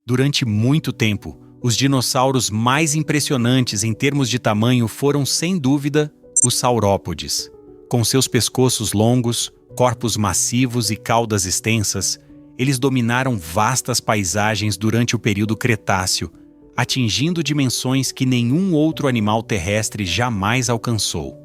Durante muito tempo, os dinossauros mais impressionantes em termos de tamanho foram, sem dúvida, os saurópodes. Com seus pescoços longos, corpos massivos e caudas extensas, eles dominaram vastas paisagens durante o período Cretáceo, atingindo dimensões que nenhum outro animal terrestre jamais alcançou.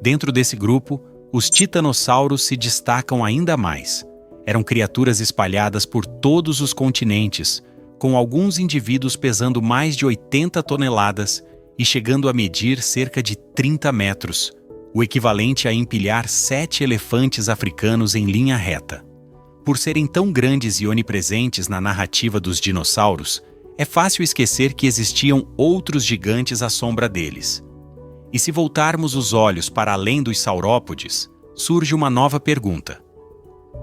Dentro desse grupo, os titanossauros se destacam ainda mais. Eram criaturas espalhadas por todos os continentes, com alguns indivíduos pesando mais de 80 toneladas e chegando a medir cerca de 30 metros, o equivalente a empilhar 7 elefantes africanos em linha reta. Por serem tão grandes e onipresentes na narrativa dos dinossauros, é fácil esquecer que existiam outros gigantes à sombra deles. E se voltarmos os olhos para além dos saurópodes, surge uma nova pergunta.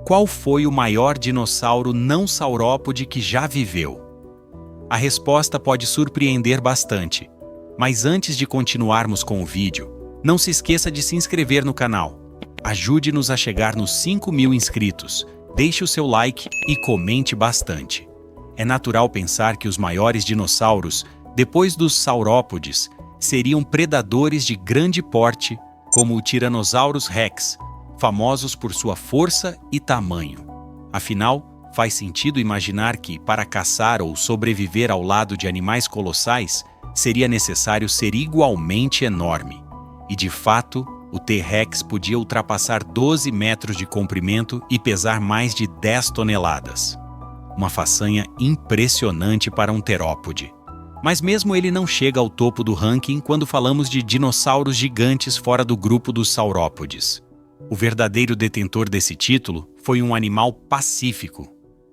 Qual foi o maior dinossauro não saurópode que já viveu? A resposta pode surpreender bastante, mas antes de continuarmos com o vídeo, não se esqueça de se inscrever no canal. Ajude-nos a chegar nos 5.000 inscritos, deixe o seu like e comente bastante. É natural pensar que os maiores dinossauros, depois dos saurópodes, seriam predadores de grande porte, como o Tyrannosaurus Rex, famosos por sua força e tamanho. Afinal, faz sentido imaginar que, para caçar ou sobreviver ao lado de animais colossais, seria necessário ser igualmente enorme. E, de fato, o T-Rex podia ultrapassar 12 metros de comprimento e pesar mais de 10 toneladas. Uma façanha impressionante para um terópode. Mas mesmo ele não chega ao topo do ranking quando falamos de dinossauros gigantes fora do grupo dos saurópodes. O verdadeiro detentor desse título foi um animal pacífico,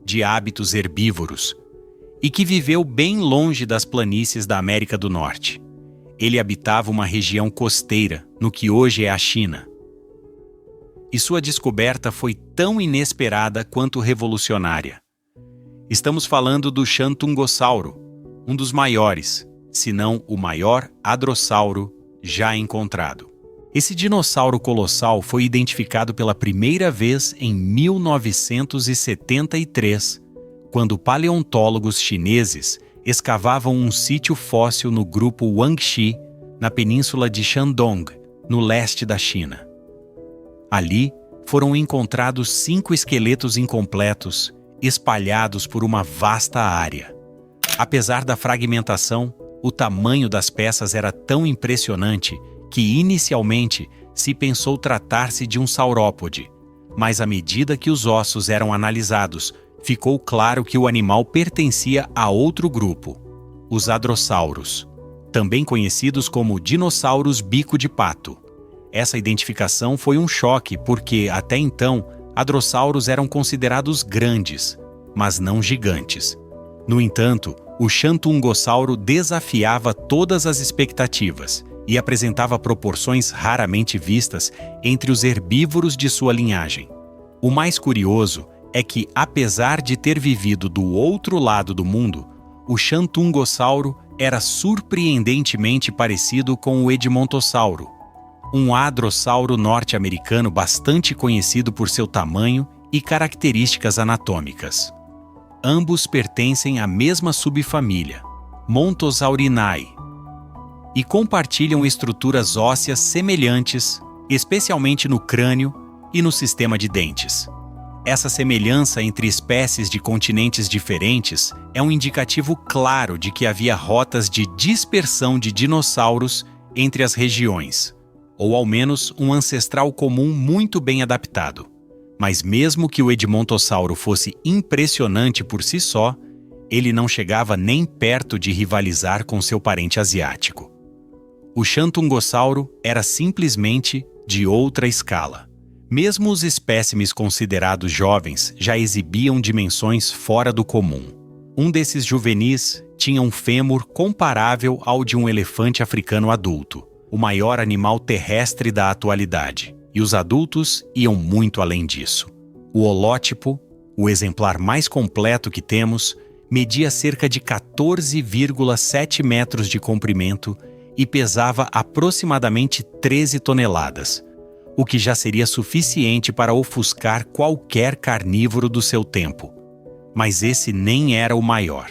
de hábitos herbívoros, e que viveu bem longe das planícies da América do Norte. Ele habitava uma região costeira, no que hoje é a China. E sua descoberta foi tão inesperada quanto revolucionária. Estamos falando do Xantungossauro, um dos maiores, se não o maior hadrossauro já encontrado. Esse dinossauro colossal foi identificado pela primeira vez em 1973, quando paleontólogos chineses escavavam um sítio fóssil no grupo Huangxi, na península de Shandong, no leste da China. Ali foram encontrados 5 esqueletos incompletos, espalhados por uma vasta área. Apesar da fragmentação, o tamanho das peças era tão impressionante que inicialmente se pensou tratar-se de um saurópode, mas à medida que os ossos eram analisados, ficou claro que o animal pertencia a outro grupo, os hadrossauros, também conhecidos como dinossauros bico de pato. Essa identificação foi um choque porque, até então, hadrossauros eram considerados grandes, mas não gigantes. No entanto, o Xantungossauro desafiava todas as expectativas e apresentava proporções raramente vistas entre os herbívoros de sua linhagem. O mais curioso é que, apesar de ter vivido do outro lado do mundo, o Xantungossauro era surpreendentemente parecido com o Edmontossauro, um hadrossauro norte-americano bastante conhecido por seu tamanho e características anatômicas. Ambos pertencem à mesma subfamília, Montosaurinae, e compartilham estruturas ósseas semelhantes, especialmente no crânio e no sistema de dentes. Essa semelhança entre espécies de continentes diferentes é um indicativo claro de que havia rotas de dispersão de dinossauros entre as regiões, ou ao menos um ancestral comum muito bem adaptado. Mas mesmo que o Edmontossauro fosse impressionante por si só, ele não chegava nem perto de rivalizar com seu parente asiático. O Xantungossauro era simplesmente de outra escala. Mesmo os espécimes considerados jovens já exibiam dimensões fora do comum. Um desses juvenis tinha um fêmur comparável ao de um elefante africano adulto, o maior animal terrestre da atualidade, e os adultos iam muito além disso. O holótipo, o exemplar mais completo que temos, media cerca de 14,7 metros de comprimento e pesava aproximadamente 13 toneladas, o que já seria suficiente para ofuscar qualquer carnívoro do seu tempo. Mas esse nem era o maior.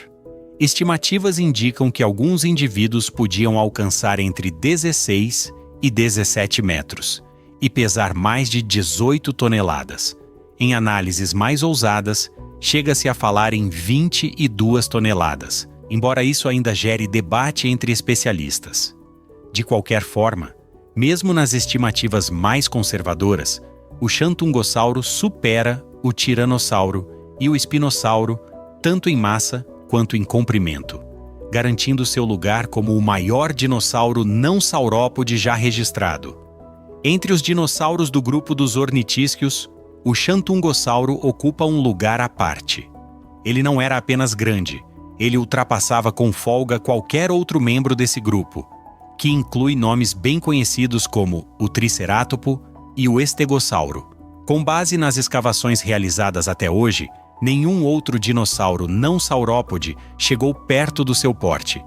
Estimativas indicam que alguns indivíduos podiam alcançar entre 16 e 17 metros e pesar mais de 18 toneladas. Em análises mais ousadas, chega-se a falar em 22 toneladas, embora isso ainda gere debate entre especialistas. De qualquer forma, mesmo nas estimativas mais conservadoras, o Xantungossauro supera o Tiranossauro e o Espinossauro tanto em massa quanto em comprimento, garantindo seu lugar como o maior dinossauro não saurópode já registrado. Entre os dinossauros do grupo dos ornitísquios, o Xantungossauro ocupa um lugar à parte. Ele não era apenas grande, ele ultrapassava com folga qualquer outro membro desse grupo, que inclui nomes bem conhecidos como o Tricerátopo e o Estegossauro. Com base nas escavações realizadas até hoje, nenhum outro dinossauro não saurópode chegou perto do seu porte.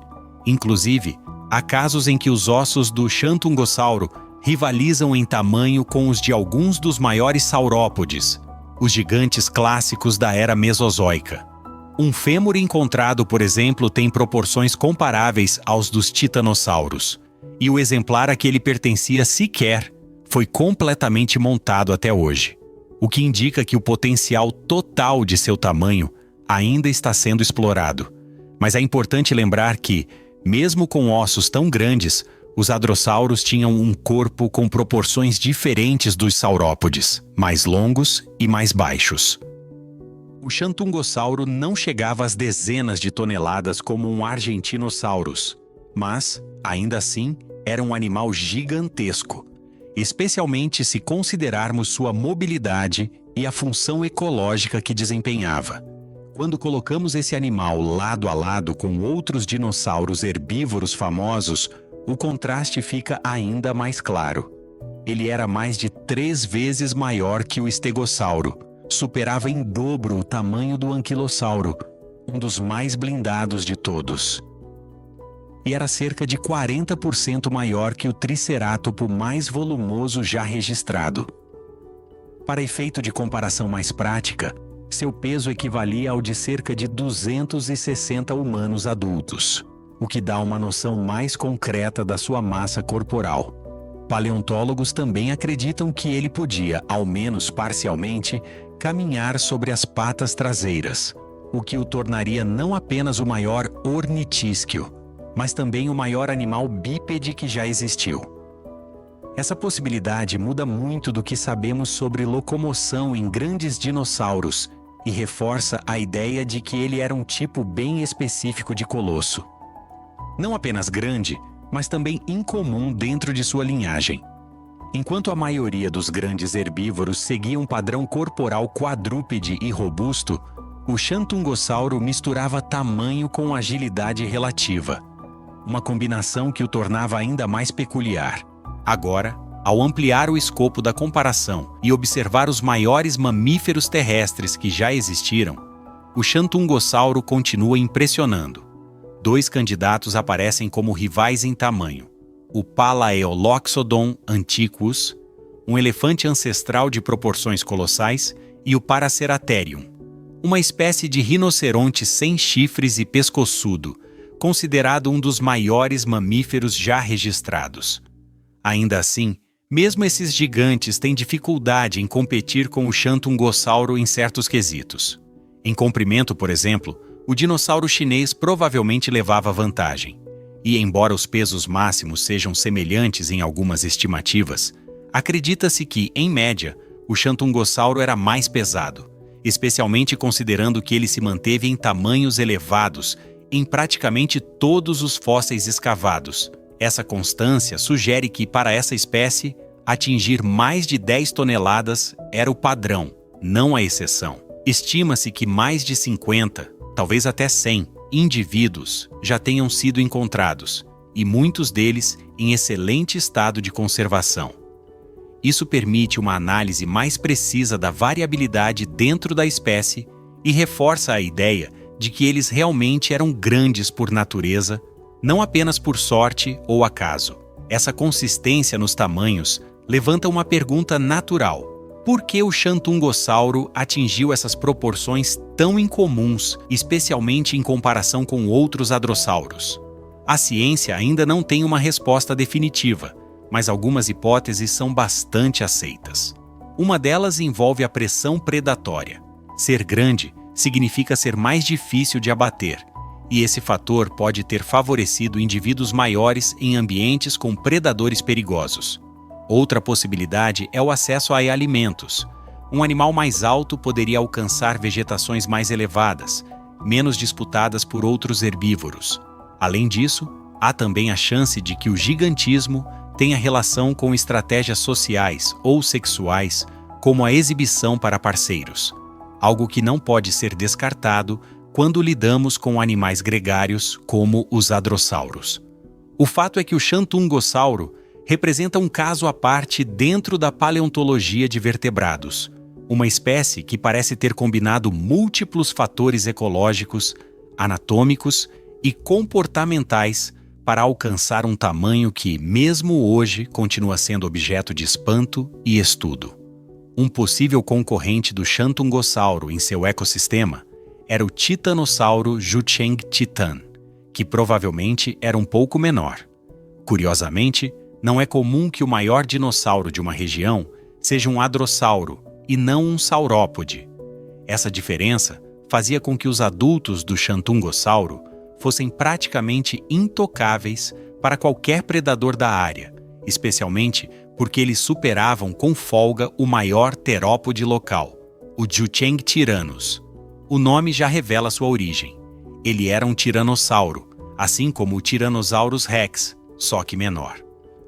Inclusive, há casos em que os ossos do Xantungossauro rivalizam em tamanho com os de alguns dos maiores saurópodes, os gigantes clássicos da era Mesozoica. Um fêmur encontrado, por exemplo, tem proporções comparáveis aos dos titanossauros, e o exemplar a que ele pertencia sequer foi completamente montado até hoje, o que indica que o potencial total de seu tamanho ainda está sendo explorado. Mas é importante lembrar que, mesmo com ossos tão grandes, os hadrossauros tinham um corpo com proporções diferentes dos saurópodes, mais longos e mais baixos. O Xantungossauro não chegava às dezenas de toneladas como um Argentinosaurus, mas, ainda assim, era um animal gigantesco, especialmente se considerarmos sua mobilidade e a função ecológica que desempenhava. Quando colocamos esse animal lado a lado com outros dinossauros herbívoros famosos, o contraste fica ainda mais claro. Ele era mais de 3 vezes maior que o Estegossauro, superava em dobro o tamanho do Anquilossauro, um dos mais blindados de todos. E era cerca de 40% maior que o Tricerátopo mais volumoso já registrado. Para efeito de comparação mais prática, seu peso equivalia ao de cerca de 260 humanos adultos, o que dá uma noção mais concreta da sua massa corporal. Paleontólogos também acreditam que ele podia, ao menos parcialmente, caminhar sobre as patas traseiras, o que o tornaria não apenas o maior ornitísquio, mas também o maior animal bípede que já existiu. Essa possibilidade muda muito do que sabemos sobre locomoção em grandes dinossauros e reforça a ideia de que ele era um tipo bem específico de colosso. Não apenas grande, mas também incomum dentro de sua linhagem. Enquanto a maioria dos grandes herbívoros seguia um padrão corporal quadrúpede e robusto, o Xantungossauro misturava tamanho com agilidade relativa, uma combinação que o tornava ainda mais peculiar. Agora, ao ampliar o escopo da comparação e observar os maiores mamíferos terrestres que já existiram, o Xantungossauro continua impressionando. 2 candidatos aparecem como rivais em tamanho: o Palaeoloxodon antiquus, um elefante ancestral de proporções colossais, e o Paraceratherium, uma espécie de rinoceronte sem chifres e pescoçudo, considerado um dos maiores mamíferos já registrados. Ainda assim, mesmo esses gigantes têm dificuldade em competir com o Xantungossauro em certos quesitos. Em comprimento, por exemplo, o dinossauro chinês provavelmente levava vantagem. E embora os pesos máximos sejam semelhantes em algumas estimativas, acredita-se que, em média, o Xantungossauro era mais pesado, especialmente considerando que ele se manteve em tamanhos elevados em praticamente todos os fósseis escavados. Essa constância sugere que, para essa espécie, atingir mais de 10 toneladas era o padrão, não a exceção. Estima-se que mais de 50, talvez até 100, indivíduos já tenham sido encontrados, e muitos deles em excelente estado de conservação. Isso permite uma análise mais precisa da variabilidade dentro da espécie e reforça a ideia de que eles realmente eram grandes por natureza, não apenas por sorte ou acaso. Essa consistência nos tamanhos levanta uma pergunta natural: Por que o Xantungossauro atingiu essas proporções tão incomuns, especialmente em comparação com outros hadrossauros? A ciência ainda não tem uma resposta definitiva, mas algumas hipóteses são bastante aceitas. Uma delas envolve a pressão predatória. Ser grande significa ser mais difícil de abater, e esse fator pode ter favorecido indivíduos maiores em ambientes com predadores perigosos. Outra possibilidade é o acesso a alimentos. Um animal mais alto poderia alcançar vegetações mais elevadas, menos disputadas por outros herbívoros. Além disso, há também a chance de que o gigantismo tenha relação com estratégias sociais ou sexuais, como a exibição para parceiros, algo que não pode ser descartado quando lidamos com animais gregários como os hadrossauros. O fato é que o Xantungossauro representa um caso à parte dentro da paleontologia de vertebrados, uma espécie que parece ter combinado múltiplos fatores ecológicos, anatômicos e comportamentais para alcançar um tamanho que, mesmo hoje, continua sendo objeto de espanto e estudo. Um possível concorrente do Xantungossauro em seu ecossistema era o titanossauro Jucheng titan, que provavelmente era um pouco menor. Curiosamente, não é comum que o maior dinossauro de uma região seja um hadrossauro e não um saurópode. Essa diferença fazia com que os adultos do Xantungossauro fossem praticamente intocáveis para qualquer predador da área, especialmente porque eles superavam com folga o maior terópode local, o Jucheng tyrannus. O nome já revela sua origem. Ele era um tiranossauro, assim como o Tyrannosaurus rex, só que menor.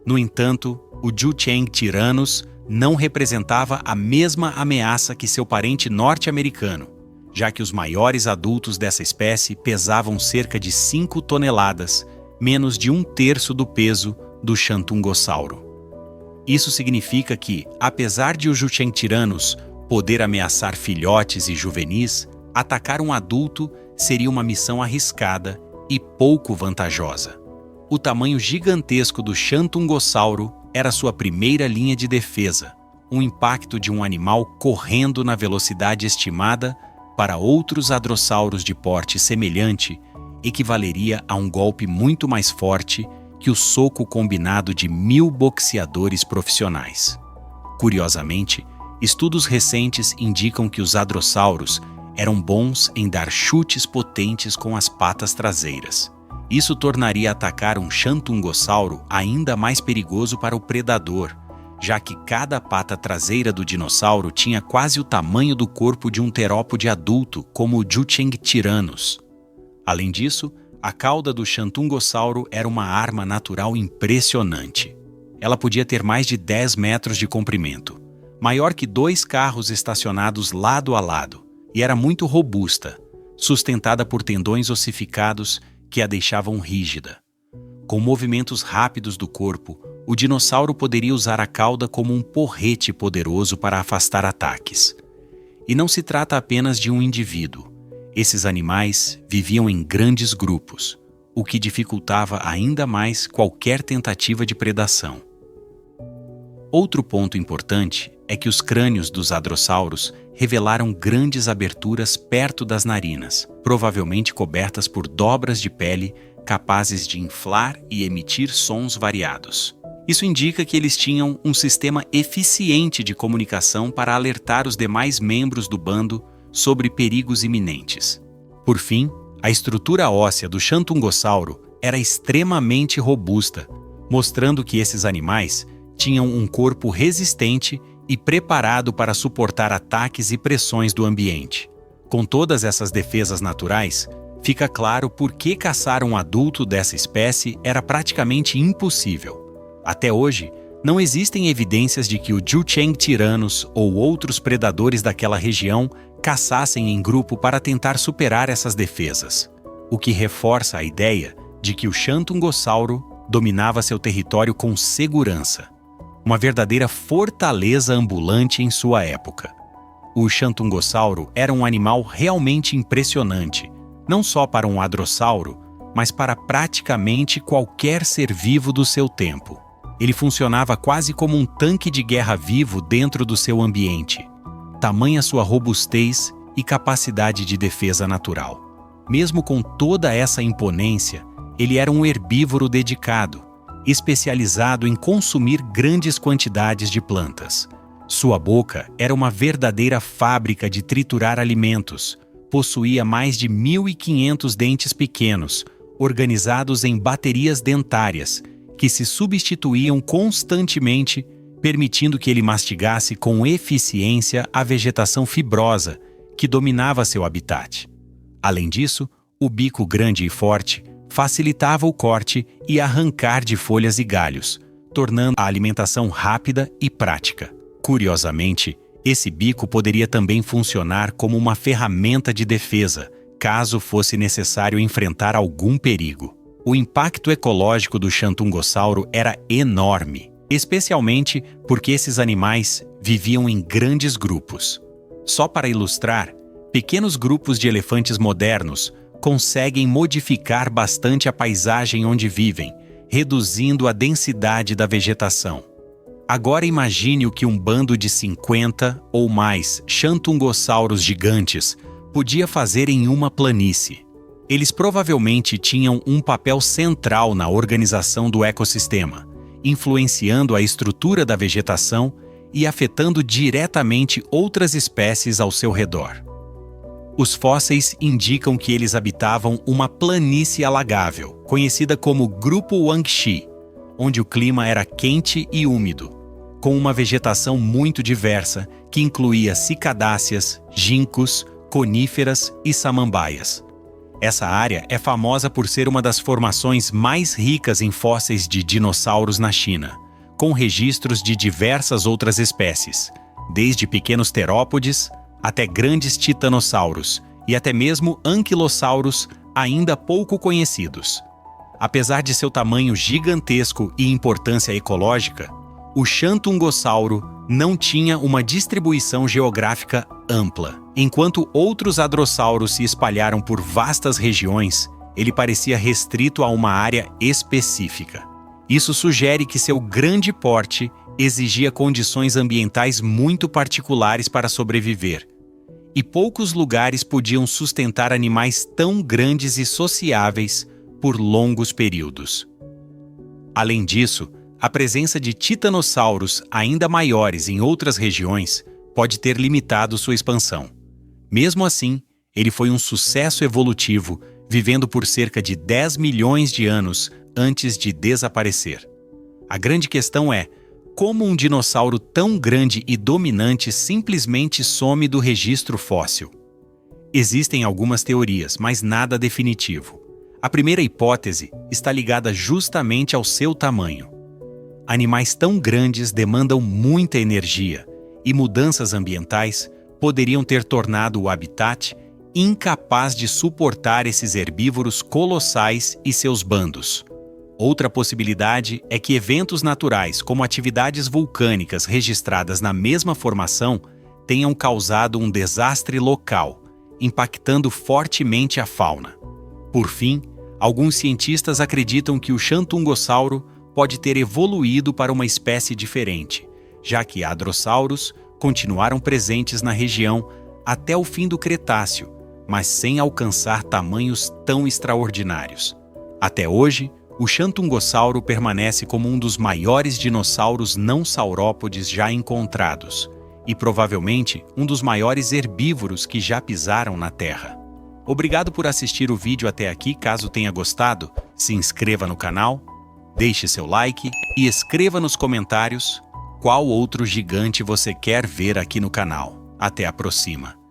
No entanto, o Jucheng tyrannus não representava a mesma ameaça que seu parente norte-americano, já que os maiores adultos dessa espécie pesavam cerca de 5 toneladas, menos de 1/3 do peso do Xantungossauro. Isso significa que, apesar de o Jucheng tyrannus poder ameaçar filhotes e juvenis, atacar um adulto seria uma missão arriscada e pouco vantajosa. O tamanho gigantesco do Xantungossauro era sua primeira linha de defesa, um impacto de um animal correndo na velocidade estimada para outros hadrossauros de porte semelhante equivaleria a um golpe muito mais forte que o soco combinado de 1000 boxeadores profissionais. Curiosamente, estudos recentes indicam que os hadrossauros eram bons em dar chutes potentes com as patas traseiras. Isso tornaria atacar um Xantungossauro ainda mais perigoso para o predador, já que cada pata traseira do dinossauro tinha quase o tamanho do corpo de um terópode adulto, como o Jucheng tyrannus. Além disso, a cauda do Xantungossauro era uma arma natural impressionante. Ela podia ter mais de 10 metros de comprimento, maior que 2 carros estacionados lado a lado, e era muito robusta, sustentada por tendões ossificados que a deixavam rígida. Com movimentos rápidos do corpo, o dinossauro poderia usar a cauda como um porrete poderoso para afastar ataques. E não se trata apenas de um indivíduo. Esses animais viviam em grandes grupos, o que dificultava ainda mais qualquer tentativa de predação. Outro ponto importante é que os crânios dos hadrossauros revelaram grandes aberturas perto das narinas, provavelmente cobertas por dobras de pele capazes de inflar e emitir sons variados. Isso indica que eles tinham um sistema eficiente de comunicação para alertar os demais membros do bando sobre perigos iminentes. Por fim, a estrutura óssea do Xantungossauro era extremamente robusta, mostrando que esses animais tinham um corpo resistente e preparado para suportar ataques e pressões do ambiente. Com todas essas defesas naturais, fica claro por que caçar um adulto dessa espécie era praticamente impossível. Até hoje, não existem evidências de que o Jucheng tyrannus ou outros predadores daquela região caçassem em grupo para tentar superar essas defesas, o que reforça a ideia de que o Xantungossauro dominava seu território com segurança, uma verdadeira fortaleza ambulante em sua época. O Xantungossauro era um animal realmente impressionante, não só para um hadrossauro, mas para praticamente qualquer ser vivo do seu tempo. Ele funcionava quase como um tanque de guerra vivo dentro do seu ambiente. Tamanha sua robustez e capacidade de defesa natural. Mesmo com toda essa imponência, ele era um herbívoro dedicado, especializado em consumir grandes quantidades de plantas. Sua boca era uma verdadeira fábrica de triturar alimentos. Possuía mais de 1.500 dentes pequenos, organizados em baterias dentárias, que se substituíam constantemente, permitindo que ele mastigasse com eficiência a vegetação fibrosa que dominava seu habitat. Além disso, o bico grande e forte facilitava o corte e arrancar de folhas e galhos, tornando a alimentação rápida e prática. Curiosamente, esse bico poderia também funcionar como uma ferramenta de defesa, caso fosse necessário enfrentar algum perigo. O impacto ecológico do Xantungossauro era enorme, especialmente porque esses animais viviam em grandes grupos. Só para ilustrar, pequenos grupos de elefantes modernos conseguem modificar bastante a paisagem onde vivem, reduzindo a densidade da vegetação. Agora imagine o que um bando de 50 ou mais xantungossauros gigantes podia fazer em uma planície. Eles provavelmente tinham um papel central na organização do ecossistema, influenciando a estrutura da vegetação e afetando diretamente outras espécies ao seu redor. Os fósseis indicam que eles habitavam uma planície alagável, conhecida como Grupo Wangxi, onde o clima era quente e úmido, com uma vegetação muito diversa que incluía cicadáceas, ginkgos, coníferas e samambaias. Essa área é famosa por ser uma das formações mais ricas em fósseis de dinossauros na China, com registros de diversas outras espécies, desde pequenos terópodes até grandes titanossauros e até mesmo anquilossauros ainda pouco conhecidos. Apesar de seu tamanho gigantesco e importância ecológica, o Xantungossauro não tinha uma distribuição geográfica ampla. Enquanto outros hadrossauros se espalharam por vastas regiões, ele parecia restrito a uma área específica. Isso sugere que seu grande porte exigia condições ambientais muito particulares para sobreviver, e poucos lugares podiam sustentar animais tão grandes e sociáveis por longos períodos. Além disso, a presença de titanossauros ainda maiores em outras regiões pode ter limitado sua expansão. Mesmo assim, ele foi um sucesso evolutivo, vivendo por cerca de 10 milhões de anos antes de desaparecer. A grande questão é: como um dinossauro tão grande e dominante simplesmente some do registro fóssil? Existem algumas teorias, mas nada definitivo. A primeira hipótese está ligada justamente ao seu tamanho. Animais tão grandes demandam muita energia, e mudanças ambientais poderiam ter tornado o habitat incapaz de suportar esses herbívoros colossais e seus bandos. Outra possibilidade é que eventos naturais, como atividades vulcânicas registradas na mesma formação, tenham causado um desastre local, impactando fortemente a fauna. Por fim, alguns cientistas acreditam que o Xantungossauro pode ter evoluído para uma espécie diferente, já que hadrossauros continuaram presentes na região até o fim do Cretáceo, mas sem alcançar tamanhos tão extraordinários. Até hoje, o Xantungossauro permanece como um dos maiores dinossauros não saurópodes já encontrados e provavelmente um dos maiores herbívoros que já pisaram na Terra. Obrigado por assistir o vídeo até aqui. Caso tenha gostado, se inscreva no canal, deixe seu like e escreva nos comentários qual outro gigante você quer ver aqui no canal. Até a próxima!